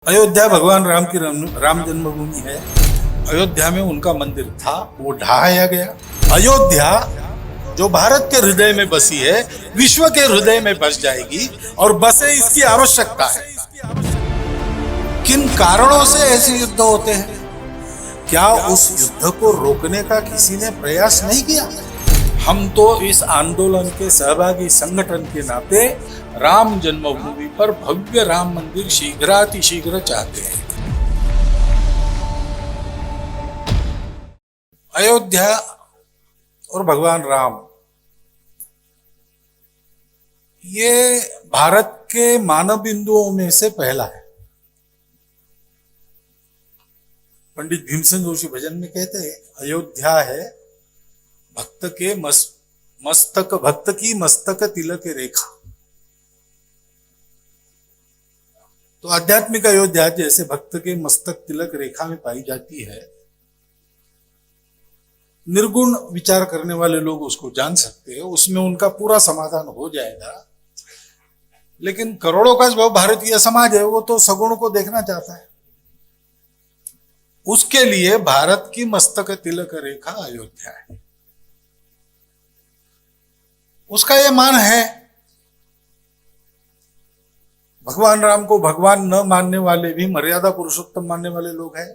अयोध्या भगवान राम की राम जन्मभूमि है। अयोध्या में उनका मंदिर था, वो ढहाया गया। अयोध्या जो भारत के हृदय में बसी है, विश्व के हृदय में बस जाएगी और बसे इसकी आवश्यकता है। किन कारणों से ऐसे युद्ध होते हैं? क्या उस युद्ध को रोकने का किसी ने प्रयास नहीं किया? हम तो इस आंदोलन के सहभागी संगठन के नाते राम जन्मभूमि पर भव्य राम मंदिर शीघ्रातिशीघ्र चाहते हैं। अयोध्या और भगवान राम ये भारत के मानव बिंदुओं में से पहला है। पंडित भीमसेन जोशी भजन में कहते हैं, अयोध्या है भक्त के मस्तक, भक्त की मस्तक तिलक रेखा। तो आध्यात्मिक अयोध्या जैसे भक्त के मस्तक तिलक रेखा में पाई जाती है। निर्गुण विचार करने वाले लोग उसको जान सकते हैं, उसमें उनका पूरा समाधान हो जाएगा। लेकिन करोड़ों का जो भारतीय समाज है वो तो सगुण को देखना चाहता है। उसके लिए भारत की मस्तक तिलक रेखा अयोध्या है। उसका यह मान है। भगवान राम को भगवान न मानने वाले भी मर्यादा पुरुषोत्तम मानने वाले लोग हैं।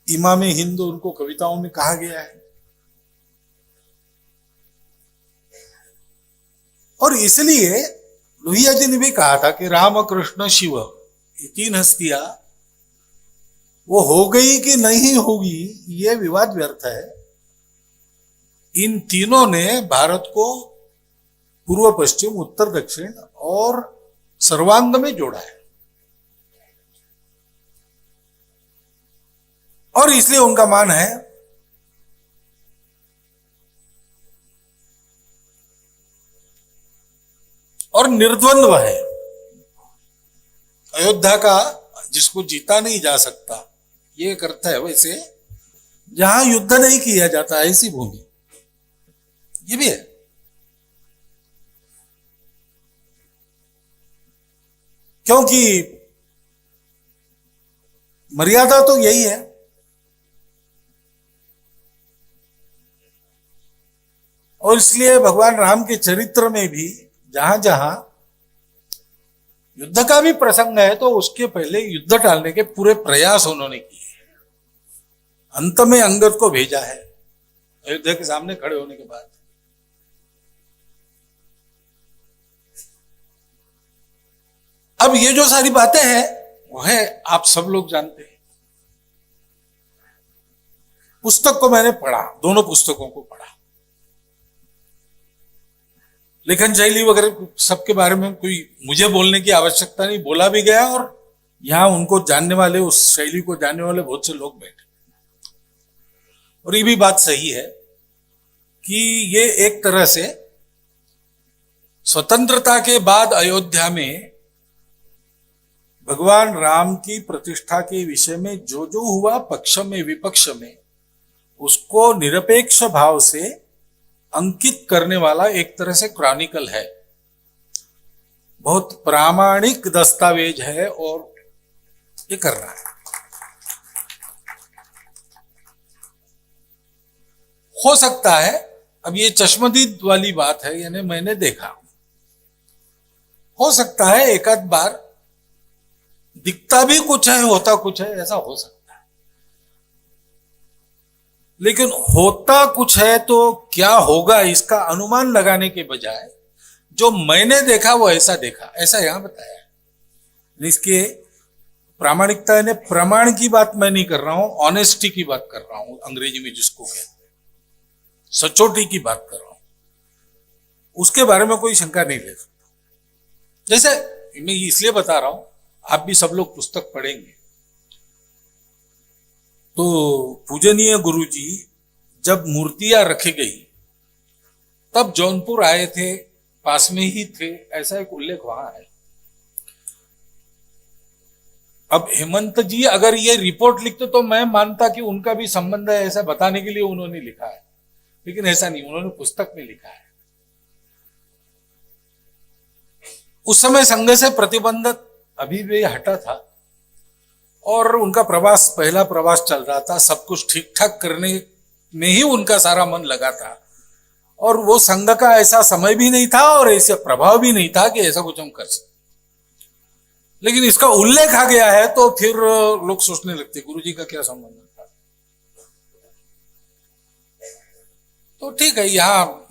इमाम हिंद उनको कविताओं में कहा गया है। और इसलिए लोहिया जी ने भी कहा था कि राम कृष्ण शिव ये तीन हस्तियां वो हो गई कि नहीं होगी, ये विवाद व्यर्थ है। इन तीनों ने भारत को पूर्व पश्चिम, उत्तर दक्षिण और सर्वांग में जोड़ा है। और इसलिए उनका मान है और निर्द्वंद्व है। अयोध्या का जिसको जीता नहीं जा सकता ये करता है। वैसे जहां युद्ध नहीं किया जाता ऐसी भूमि ये भी है। क्योंकि मर्यादा तो यही है। और इसलिए भगवान राम के चरित्र में भी जहां जहां युद्ध का भी प्रसंग है तो उसके पहले युद्ध टालने के पूरे प्रयास उन्होंने किए। अंत में अंगद को भेजा है अयोध्या के सामने खड़े होने के बाद। अब ये जो सारी बातें हैं वो है आप सब लोग जानते हैं। पुस्तक को मैंने पढ़ा, दोनों पुस्तकों को पढ़ा। लेखन शैली वगैरह सबके बारे में कोई मुझे बोलने की आवश्यकता नहीं, बोला भी गया। और यहां उनको जानने वाले, उस शैली को जानने वाले बहुत से लोग बैठे। और ये भी बात सही है कि ये एक तरह से स्वतंत्रता के बाद अयोध्या में भगवान राम की प्रतिष्ठा के विषय में जो जो हुआ पक्ष में विपक्ष में, उसको निरपेक्ष भाव से अंकित करने वाला एक तरह से क्रॉनिकल है। बहुत प्रामाणिक दस्तावेज है और ये कर रहा है। हो सकता है अब ये चश्मदीद वाली बात है, यानी मैंने देखा, हो सकता है एक आध बार दिखता भी कुछ है होता कुछ है, ऐसा हो सकता है। लेकिन होता कुछ है तो क्या होगा इसका अनुमान लगाने के बजाय जो मैंने देखा वो ऐसा देखा, ऐसा यहां बताया है। इसके प्रामाणिकता यानी प्रमाण की बात मैं नहीं कर रहा हूं, ऑनेस्टी की बात कर रहा हूं, अंग्रेजी में जिसको कहते हैं, सचोटी की बात कर रहा हूं। उसके बारे में कोई शंका नहीं ले सकता। जैसे मैं इसलिए बता रहा हूं, आप भी सब लोग पुस्तक पढ़ेंगे तो पूजनीय गुरुजी जब मूर्तियां रखी गई तब जौनपुर आए थे, पास में ही थे, ऐसा एक उल्लेख वहां है। अब हेमंत जी अगर ये रिपोर्ट लिखते तो मैं मानता कि उनका भी संबंध है, ऐसा बताने के लिए उन्होंने लिखा है। लेकिन ऐसा नहीं, उन्होंने पुस्तक में लिखा है। उस समय संघ से प्रतिबंध अभी भी हटा था और उनका प्रवास, पहला प्रवास चल रहा था। सब कुछ ठीक ठाक करने में ही उनका सारा मन लगा था और वो संघ का ऐसा समय भी नहीं था और ऐसा प्रभाव भी नहीं था कि ऐसा कुछ हम कर सकते। लेकिन इसका उल्लेख आ गया है तो फिर लोग सोचने लगते गुरुजी का क्या संबंध था। तो ठीक है, यहाँ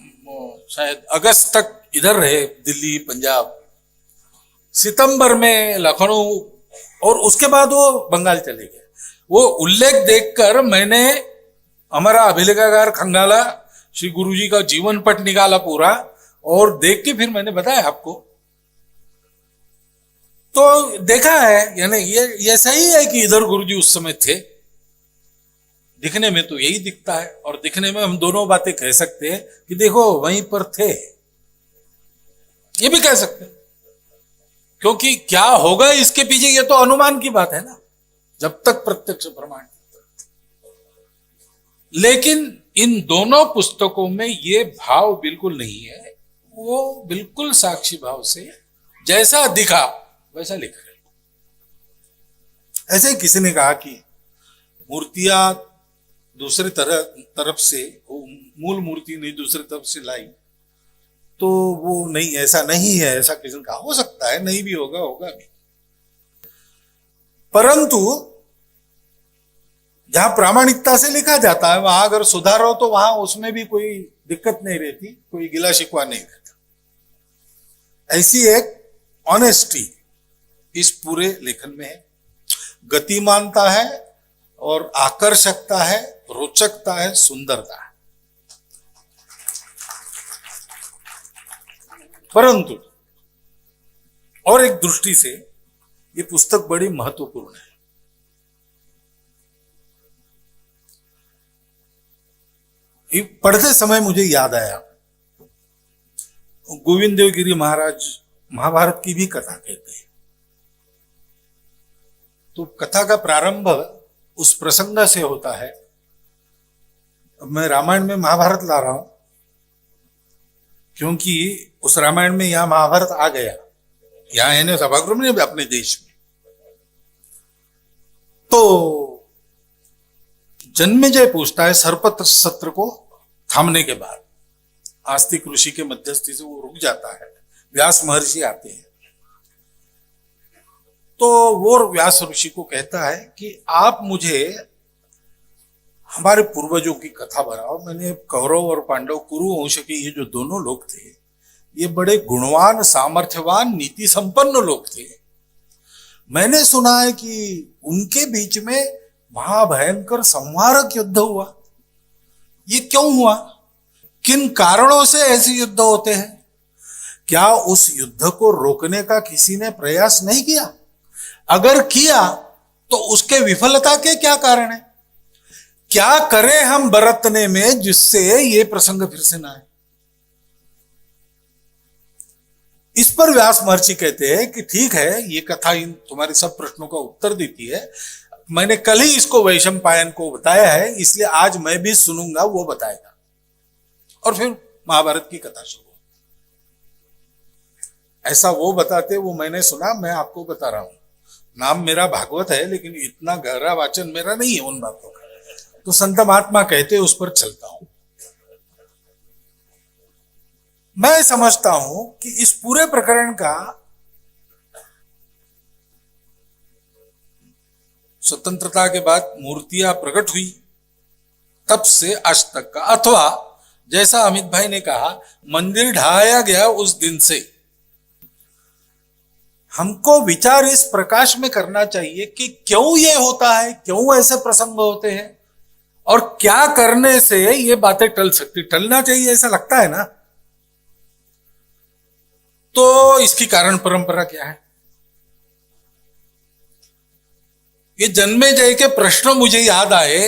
शायद अगस्त तक इधर रहे, दिल्ली पंजाब, सितंबर में लखनऊ, और उसके बाद वो बंगाल चले गए। वो उल्लेख देखकर मैंने हमारा अभिलेखागार खंगाला, श्री गुरुजी का जीवन पट निकाला पूरा, और देख के फिर मैंने बताया आपको। तो देखा है, यानी ये सही है कि इधर गुरुजी उस समय थे। दिखने में तो यही दिखता है और दिखने में हम दोनों बातें कह सकते हैं कि देखो वहीं पर थे, ये भी कह सकते हैं, क्योंकि क्या होगा इसके पीछे ये तो अनुमान की बात है ना, जब तक प्रत्यक्ष प्रमाण। लेकिन इन दोनों पुस्तकों में ये भाव बिल्कुल नहीं है, वो बिल्कुल साक्षी भाव से जैसा दिखा वैसा लिख रहे। ऐसे किसी ने कहा कि मूर्तियां दूसरी तरफ से, मूल मूर्ति नहीं दूसरी तरफ से लाई, तो वो नहीं, ऐसा नहीं है, ऐसा किसी ने कहा। हो सकता है, नहीं भी होगा, होगा भी, परंतु जहां प्रामाणिकता से लिखा जाता है वहां अगर सुधार हो तो वहां उसमें भी कोई दिक्कत नहीं रहती, कोई गिला शिकवा नहीं रहता। ऐसी एक ऑनेस्टी इस पूरे लेखन में है, गतिमानता है और आकर्षकता है, रोचकता है, सुंदरता है। परंतु और एक दृष्टि से ये पुस्तक बड़ी महत्वपूर्ण है। पढ़ते समय मुझे याद आया, गोविंद देवगिरी महाराज महाभारत की भी कथा कहते हैं। तो कथा का प्रारंभ उस प्रसंग से होता है। मैं रामायण में महाभारत ला रहा हूं क्योंकि उस रामायण में यहां महाभारत आ गया, यहां है ना सभागृह में, अपने देश में। तो जन्मेजय पूछता है, सर्प सत्र को थामने के बाद आस्तिक ऋषि के मध्यस्थी से वो रुक जाता है, व्यास महर्षि आते हैं। तो वो व्यास ऋषि को कहता है कि आप मुझे हमारे पूर्वजों की कथा बताओ। मैंने कौरव और पांडव, कुरु वंश के ये जो दोनों लोग थे, ये बड़े गुणवान, सामर्थ्यवान, नीति संपन्न लोग थे। मैंने सुना है कि उनके बीच में महाभयंकर संहारक युद्ध हुआ। ये क्यों हुआ? किन कारणों से ऐसे युद्ध होते हैं? क्या उस युद्ध को रोकने का किसी ने प्रयास नहीं किया? अगर किया तो उसके विफलता के क्या कारण है? क्या करें हम बरतने में जिससे ये प्रसंग फिर से ना आए? इस पर व्यास महर्षि कहते हैं कि ठीक है, ये कथा इन तुम्हारे सब प्रश्नों का उत्तर देती है। मैंने कल ही इसको वैशंपायन को बताया है, इसलिए आज मैं भी सुनूंगा, वो बताएगा। और फिर महाभारत की कथा शुरू। ऐसा वो बताते, वो मैंने सुना, मैं आपको बता रहा हूं। नाम मेरा भागवत है, लेकिन इतना गहरा वाचन मेरा नहीं है उन बातों का, तो संत महात्मा कहते उस पर चलता हूं। मैं समझता हूं कि इस पूरे प्रकरण का स्वतंत्रता के बाद मूर्तियां प्रकट हुई तब से आज तक का, अथवा जैसा अमित भाई ने कहा, मंदिर ढाया गया उस दिन से, हमको विचार इस प्रकाश में करना चाहिए कि क्यों ये होता है, क्यों ऐसे प्रसंग होते हैं, और क्या करने से ये बातें टल सकती, टलना चाहिए, ऐसा लगता है ना। तो इसकी कारण परंपरा क्या है? ये जन्मेजय के प्रश्न मुझे याद आए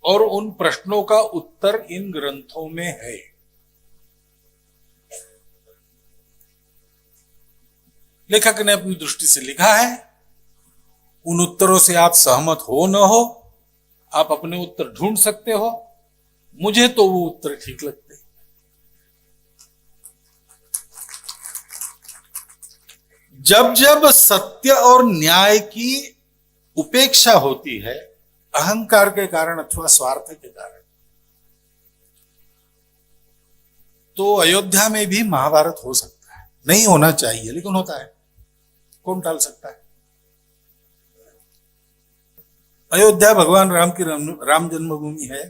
और उन प्रश्नों का उत्तर इन ग्रंथों में है। लेखक ने अपनी दृष्टि से लिखा है, उन उत्तरों से आप सहमत हो न हो, आप अपने उत्तर ढूंढ सकते हो। मुझे तो वो उत्तर ठीक लगते। जब जब सत्य और न्याय की उपेक्षा होती है, अहंकार के कारण अथवा स्वार्थ के कारण, तो अयोध्या में भी महाभारत हो सकता है। नहीं होना चाहिए, लेकिन होता है। कौन टाल सकता है? अयोध्या भगवान राम की राम जन्मभूमि है।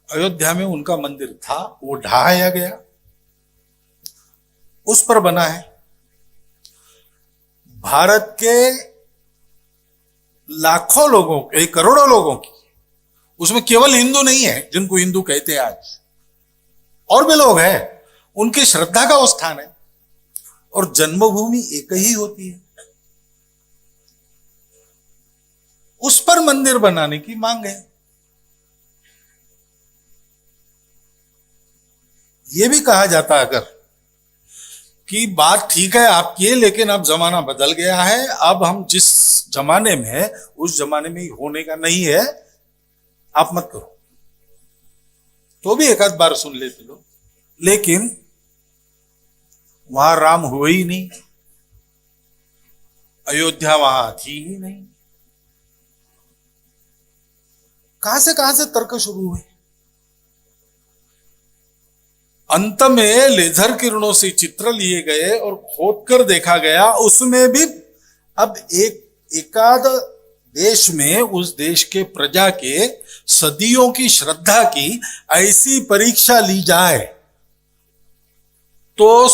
अयोध्या में उनका मंदिर था, वो ढहाया गया, उस पर बना है। भारत के लाखों लोगों के, करोड़ों लोगों की, उसमें केवल हिंदू नहीं है जिनको हिंदू कहते हैं आज, और भी लोग हैं, उनकी श्रद्धा का वो स्थान है। और जन्मभूमि एक ही होती है, उस पर मंदिर बनाने की मांग है। यह भी कहा जाता है अगर कि बात ठीक है आपकी, लेकिन अब जमाना बदल गया है, अब हम जिस जमाने में है उस जमाने में होने का नहीं है, आप मत करो, तो भी एक आध बार सुन लेते लोग। लेकिन वहां राम हुए ही नहीं, अयोध्या वहां थी ही नहीं। कहां से तर्क शुरू हुए। अंत में लेजर किरणों से चित्र लिए गए और खोदकर देखा गया, उसमें भी अब एकाध देश में उस देश के प्रजा के सदियों की श्रद्धा की ऐसी परीक्षा ली जाए, तो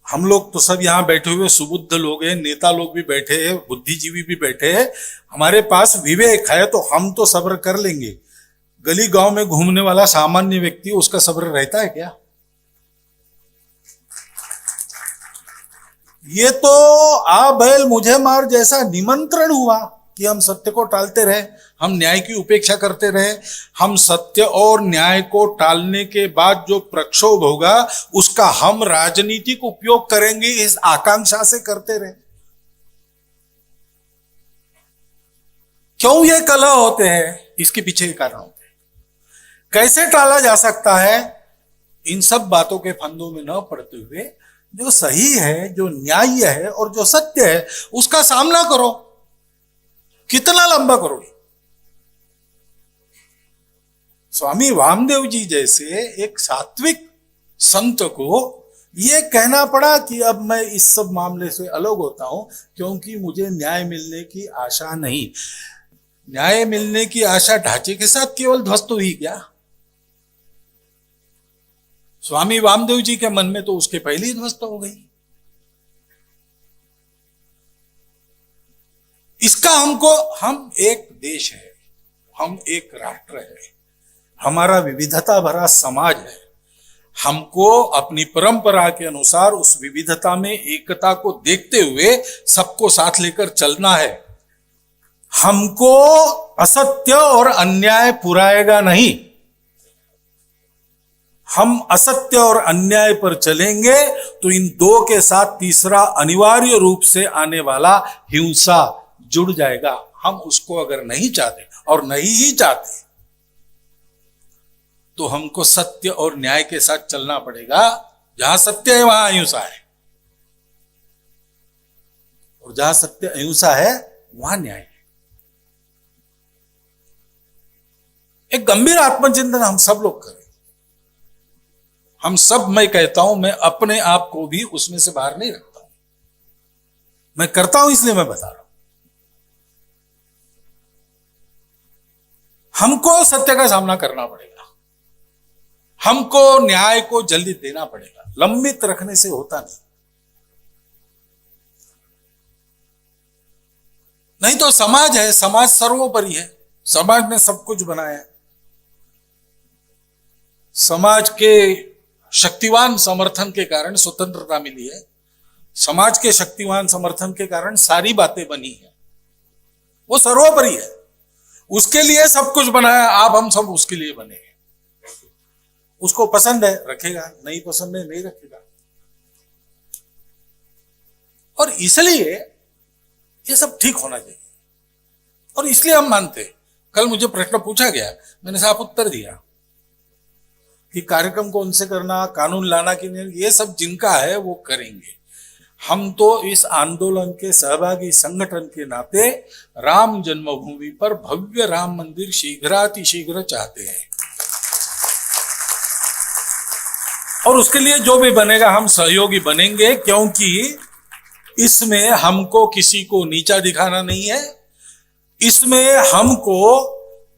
हम लोग तो सब यहां बैठे हुए सुबुद्ध लोग हैं, नेता लोग भी बैठे हैं, बुद्धिजीवी भी बैठे हैं, हमारे पास विवेक है, तो हम तो सब्र कर लेंगे। गली गांव में घूमने वाला सामान्य व्यक्ति, उसका सब्र रहता है क्या? ये तो आ बैल मुझे मार जैसा निमंत्रण हुआ कि हम सत्य को टालते रहे, हम न्याय की उपेक्षा करते रहे। हम सत्य और न्याय को टालने के बाद जो प्रक्षोभ होगा उसका हम राजनीतिक उपयोग करेंगे, इस आकांक्षा से करते रहे। क्यों ये कलह होते हैं, इसके पीछे के कारण होते हैं। कैसे टाला जा सकता है, इन सब बातों के फंदों में न पड़ते हुए जो सही है, जो न्याय है और जो सत्य है उसका सामना करो। कितना लंबा करोगे? स्वामी वामदेव जी जैसे एक सात्विक संत को यह कहना पड़ा कि अब मैं इस सब मामले से अलग होता हूं, क्योंकि मुझे न्याय मिलने की आशा नहीं। न्याय मिलने की आशा ढांचे के साथ केवल ध्वस्त हुई क्या? स्वामी वामदेव जी के मन में तो उसके पहले ही ध्वस्त हो गई। इसका हम एक देश है, हम एक राष्ट्र है, हमारा विविधता भरा समाज है। हमको अपनी परंपरा के अनुसार उस विविधता में एकता को देखते हुए सबको साथ लेकर चलना है। हमको असत्य और अन्याय पुराएगा नहीं। हम असत्य और अन्याय पर चलेंगे तो इन दो के साथ तीसरा अनिवार्य रूप से आने वाला हिंसा जुड़ जाएगा। हम उसको अगर नहीं चाहते और नहीं ही चाहते तो हमको सत्य और न्याय के साथ चलना पड़ेगा। जहां सत्य है वहां अहिंसा है, और जहां सत्य अहिंसा है वहां न्याय है। एक गंभीर आत्मचिंतन हम सब लोग करें। हम सब, मैं कहता हूं, मैं अपने आप को भी उसमें से बाहर नहीं रखता हूं, मैं करता हूं इसलिए मैं बता रहा हूं। हमको सत्य का सामना करना पड़ेगा, हमको न्याय को जल्दी देना पड़ेगा। लंबित रखने से होता नहीं तो समाज है, समाज सर्वोपरि है। समाज ने सब कुछ बनाया है। समाज के शक्तिवान समर्थन के कारण स्वतंत्रता मिली है। समाज के शक्तिवान समर्थन के कारण सारी बातें बनी है। वो सर्वोपरि है, उसके लिए सब कुछ बनाया। आप हम सब उसके लिए बने हैं। उसको पसंद है रखेगा, नहीं पसंद है नहीं रखेगा। और इसलिए ये सब ठीक होना चाहिए, और इसलिए हम मानते हैं। कल मुझे प्रश्न पूछा गया, मैंने साफ उत्तर दिया कि कार्यक्रम कौन से करना, कानून लाना कि नहीं, ये सब जिनका है वो करेंगे। हम तो इस आंदोलन के सहभागी संगठन के नाते राम जन्मभूमि पर भव्य राम मंदिर शीघ्रातिशीघ्र चाहते हैं, और उसके लिए जो भी बनेगा हम सहयोगी बनेंगे, क्योंकि इसमें हमको किसी को नीचा दिखाना नहीं है। इसमें हमको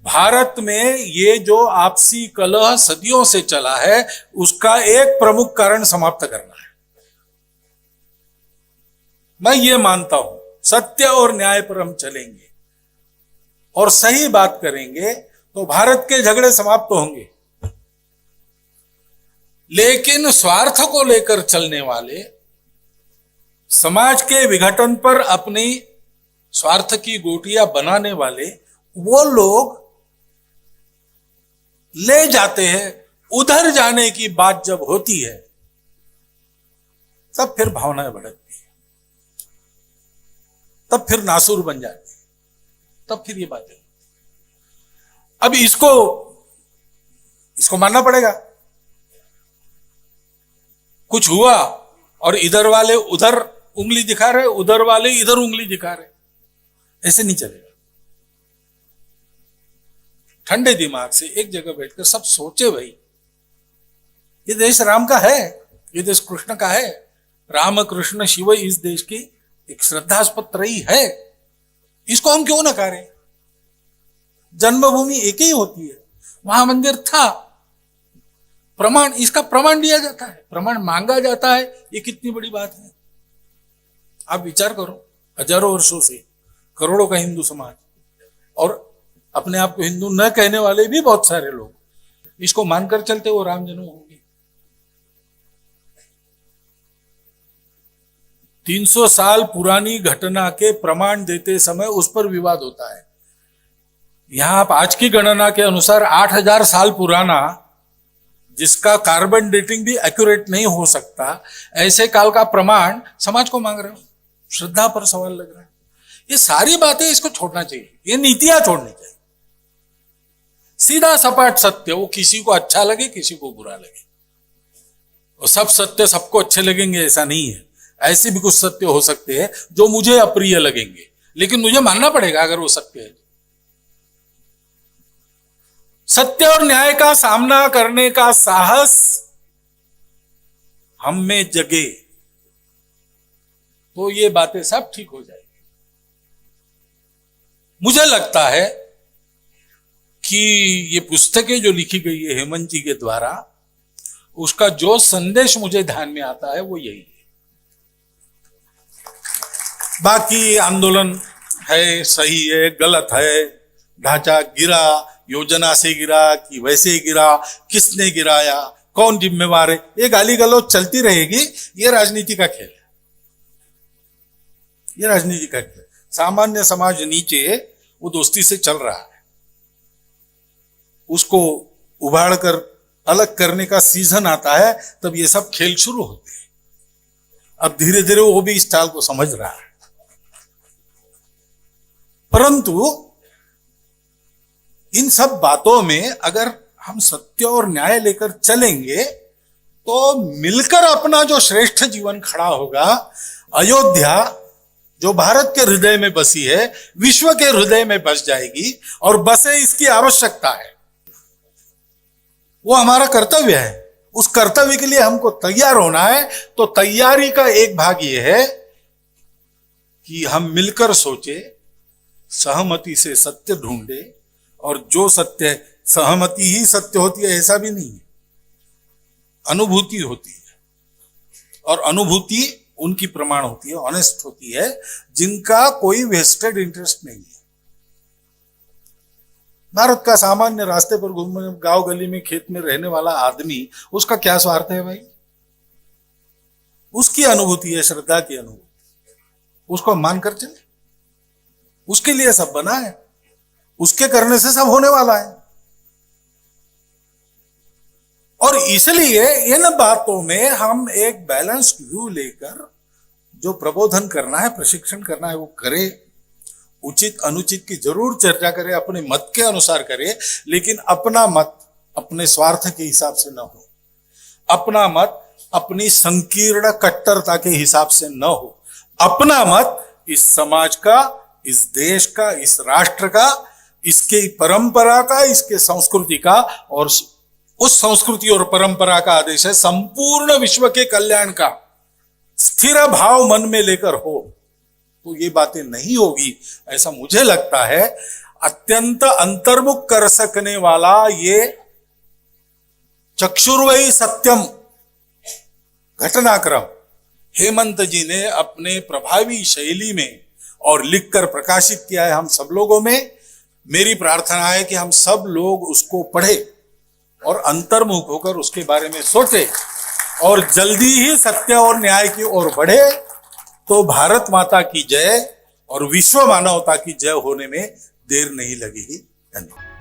भारत में ये जो आपसी कलह सदियों से चला है उसका एक प्रमुख कारण समाप्त करना है। मैं ये मानता हूं सत्य और न्याय पर हम चलेंगे और सही बात करेंगे तो भारत के झगड़े समाप्त होंगे। लेकिन स्वार्थ को लेकर चलने वाले, समाज के विघटन पर अपनी स्वार्थ की गोटियां बनाने वाले वो लोग ले जाते हैं। उधर जाने की बात जब होती है तब फिर भावनाएं भड़कती है, तब फिर नासुर बन जाती है, तब फिर ये बातें। अब इसको मानना पड़ेगा। कुछ हुआ और इधर वाले उधर उंगली दिखा रहे, उधर वाले इधर उंगली दिखा रहे, ऐसे नहीं चलेगा। ठंडे दिमाग से एक जगह बैठकर सब सोचे, भाई ये देश राम का है, ये देश कृष्ण का है, राम कृष्ण शिव इस देश की एक श्रद्धास्पद रही है, इसको हम क्यों नकारें। जन्मभूमि एक ही होती है, वहां मंदिर था, प्रमाण, इसका प्रमाण दिया जाता है, प्रमाण मांगा जाता है, ये कितनी बड़ी बात है। आप विचार करो, हजारों वर्षों से करोड़ों का हिंदू समाज और अपने आप को हिंदू न कहने वाले भी बहुत सारे लोग इसको मानकर चलते वो राम जन्मभूमि। 300 साल पुरानी घटना के प्रमाण देते समय उस पर विवाद होता है। यहां आप आज की गणना के अनुसार 8000 साल पुराना, जिसका कार्बन डेटिंग भी एक्यूरेट नहीं हो सकता, ऐसे काल का प्रमाण समाज को मांग रहे हो। श्रद्धा पर सवाल लग रहा है। ये सारी बातें इसको छोड़ना चाहिए, ये नीतियां छोड़नी चाहिए। सीधा सपाट सत्य, वो किसी को अच्छा लगे किसी को बुरा लगे, और सब सत्य सबको अच्छे लगेंगे ऐसा नहीं है। ऐसे भी कुछ सत्य हो सकते हैं जो मुझे अप्रिय लगेंगे, लेकिन मुझे मानना पड़ेगा अगर वो सत्य है। सत्य और न्याय का सामना करने का साहस हम में जगे तो ये बातें सब ठीक हो जाएगी। मुझे लगता है कि ये पुस्तकें जो लिखी गई है हेमंत जी के द्वारा, उसका जो संदेश मुझे ध्यान में आता है वो यही है। बाकी आंदोलन है, सही है, गलत है, ढांचा गिरा, योजना से गिरा कि वैसे ही गिरा, किसने गिराया, कौन जिम्मेवार है, ये गाली गलौज चलती रहेगी। ये राजनीति का खेल है, ये राजनीति का खेल। सामान्य समाज नीचे वो दोस्ती से चल रहा है, उसको उबाड़ कर अलग करने का सीजन आता है तब ये सब खेल शुरू होते हैं। अब धीरे धीरे वो भी इस चाल को समझ रहा है, परंतु इन सब बातों में अगर हम सत्य और न्याय लेकर चलेंगे तो मिलकर अपना जो श्रेष्ठ जीवन खड़ा होगा। अयोध्या जो भारत के हृदय में बसी है, विश्व के हृदय में बस जाएगी, और बसे इसकी आवश्यकता है, वो हमारा कर्तव्य है। उस कर्तव्य के लिए हमको तैयार होना है। तो तैयारी का एक भाग ये है कि हम मिलकर सोचे, सहमति से सत्य ढूंढे, और जो सत्य है, सहमति ही सत्य होती है ऐसा भी नहीं है, अनुभूति होती है, और अनुभूति उनकी प्रमाण होती है, ऑनेस्ट होती है, जिनका कोई वेस्टेड इंटरेस्ट नहीं है। भारत का सामान्य रास्ते पर घूमने, गांव गली में, खेत में रहने वाला आदमी, उसका क्या स्वार्थ है भाई? उसकी अनुभूति है, श्रद्धा की अनुभूति, उसको मानकर चले, उसके लिए सब बना है, उसके करने से सब होने वाला है। और इसलिए इन बातों में हम एक बैलेंस्ड व्यू लेकर जो प्रबोधन करना है, प्रशिक्षण करना है, वो करें। उचित अनुचित की जरूर चर्चा करें, अपने मत के अनुसार करें, लेकिन अपना मत अपने स्वार्थ के हिसाब से न हो, अपना मत अपनी संकीर्ण कट्टरता के हिसाब से न हो, अपना मत इस समाज का, इस देश का, इस राष्ट्र का, इसके परंपरा का, इसके संस्कृति का, और उस संस्कृति और परंपरा का आदेश है संपूर्ण विश्व के कल्याण का, स्थिर भाव मन में लेकर हो, तो ये बातें नहीं होगी, ऐसा मुझे लगता है। अत्यंत अंतर्मुख कर सकने वाला ये चक्षुर्वै सत्यम घटनाक्रम हेमंत जी ने अपने प्रभावी शैली में और लिखकर प्रकाशित किया है हम सब लोगों में। मेरी प्रार्थना है कि हम सब लोग उसको पढ़े और अंतर्मुख होकर उसके बारे में सोचे और जल्दी ही सत्य और न्याय की ओर बढ़े, तो भारत माता की जय और विश्व मानवता की जय होने में देर नहीं लगेगी। धन्यवाद।